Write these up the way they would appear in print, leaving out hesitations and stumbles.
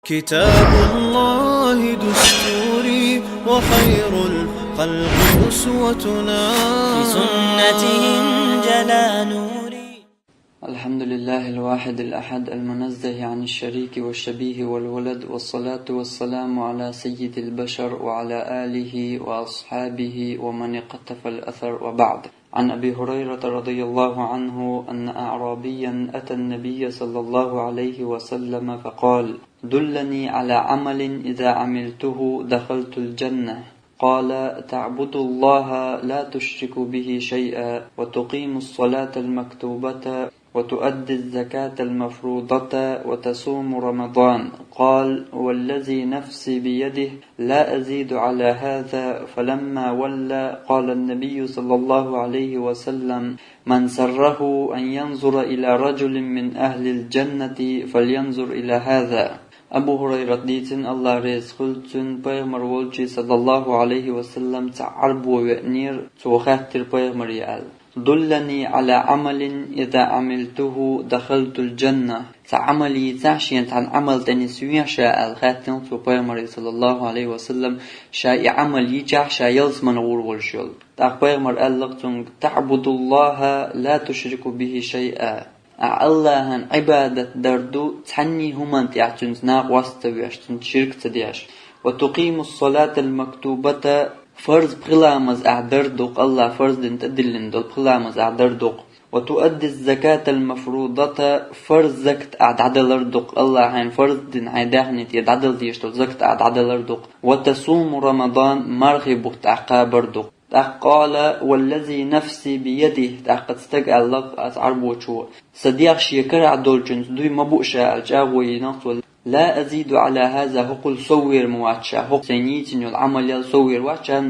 كتاب الله دستوري وخير الخلق أسوتنا في سنته جلا نوري. الحمد لله الواحد الأحد المنزه عن الشريك والشبيه والولد، والصلاة والسلام على سيد البشر وعلى آله وأصحابه ومن اقتفى الأثر، وبعد. عن أبي هريرة رضي الله عنه أن أعرابيا أتى النبي صلى الله عليه وسلم فقال: دلني على عمل إذا عملته دخلت الجنة. قال: تعبد الله لا تشرك به شيئا، وتقيم الصلاة المكتوبة، وتؤدي الزكاة المفروضة، وتصوم رمضان. قال: والذي نفسي بيده لا أزيد على هذا. فلما ولى قال النبي صلى الله عليه وسلم: من سره أن ينظر إلى رجل من أهل الجنة فلينظر إلى هذا. Abu Hurayra diysin Allah rez kılsın, Peygamber olçu sallallahu aleyhi ve sellem ta'arbu ve nir çoğattir Peygamber yal. Dullani ala amalin iza amiltuhu dakhaltul cennet. Amali ta'şiyen tan amal tenisüya şa'al khatin tu Peygamber sallallahu aleyhi ve sellem şa'i amali ta'şa yazman vurgulşul. Ta Peygamber Allah'ın ta'budullaha la tushriku bihi şey'a. Allah'ın ibadet derdu tanni human tiyaçüns na wastawiyashun şirk tediyash. Ve tuqimus salatel maktubata farz qilamaz a'darduk. Allah farz din tadillindul qilamaz a'darduk. Ve tuaddiz zakatel mafrudata farz zakt a'dalarduk. Allah'ın farz din aydahni tiyadadal diyashtul zakt a'dalarduk. Ve tasum ramadan marghibut aqabarduk. قال: والذي نفسي بيده قد استجع الله أتعربوشو صديق شيكر عدولجنس دوي مبوشا الجاوي نقص لا أزيد على هذا. هقول صور مواتشا هق سنيتين العمل يصور واتشان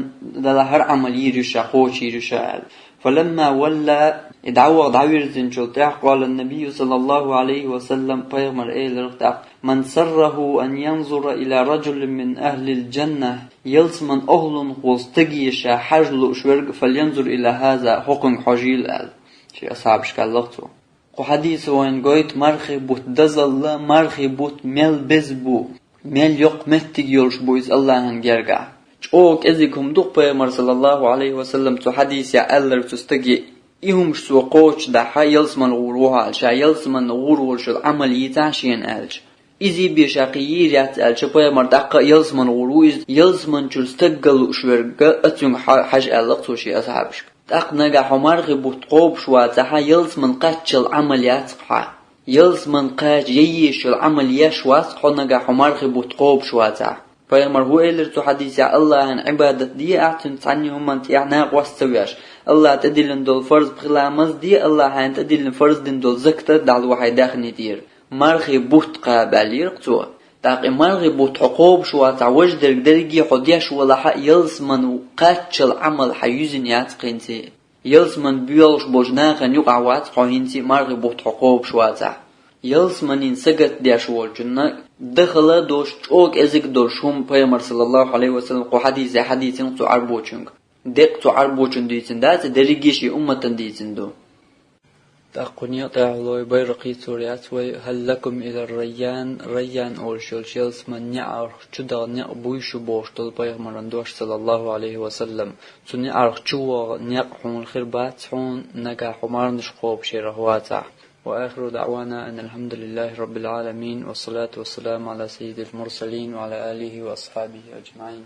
دلهر عمل يرشا خوش يرشا. فلما ولى ادعوا ضعير زنجلتاح قال النبي صلى الله عليه وسلم: بيغمر رقتاق من سره أن ينظر إلى رجل من أهل الجنة يلسمن أهل خوستقيشا حجل أشورق فلينظر إلى هذا حقن حجيل آل شيء أصحاب شكاللغتو. حديث وين قويت مرخي بوت دزل مرخي بوت ميل بزبو ميل يق مهتق يولش بويز الله هنجرقع اوك ازيكم دوق بيغمر صلى الله عليه وسلم تو حديث يا ألر تستقي إيهم شو قوش دا حا يلسمن غوروها الشا يلسمن غورولش العمل يتعشين ألش إذي بيشاقيير يتألش بيغمر دقا يلسمن غوروز يلسمن شو استقل شورقا أتون حاج ألغتو شي أصحابش دق نقا حمارغي بوتقوب شواتها يلسمن قاتش العمل يتقحا يلسمن قاج ييش العمل يشواتقحو نقا حمارغي بوتقوب شواتها. Peygamber hu elirtu hadisi Allah'ın ibadet diye atın tanıyum man tiyana wastawiyash. Allah tedilin dol farz qilamaz diye Allah'ın tedilin farz din dol zakta dal wahay dakhni dir. Marghi but qabalir qtu. Taqi marghi but huquq shwa ta'waj dergi hudiyash wala ha yalsman qatchal amal hayuzin yatqinti. Yalsman biyolsh bojnaqan yuqawat qohinti marghi but huquq shwa ta. يلسمنين سجت دياش والجنة دخل دوش اوك ازيك دوشهم بيامر صلى الله عليه وسلم قو حديثين تو عربوچنگ ديق تو عربوچن ديتين دات دريجيشي امتن ديتين دو تاقنيا تعالوي بيرقي سوريات وي هل لكم الى ريان اولشل يلسمن نعرخ چدا نعبويشو بوشتل بيامر دوش صلى الله عليه وسلم سني عرخ چو نعقون الخربات حون نگا حمارنش خوب شيرهواتا. وآخر دعوانا أن الحمد لله رب العالمين، والصلاة والسلام على سيد المرسلين وعلى آله وأصحابه أجمعين.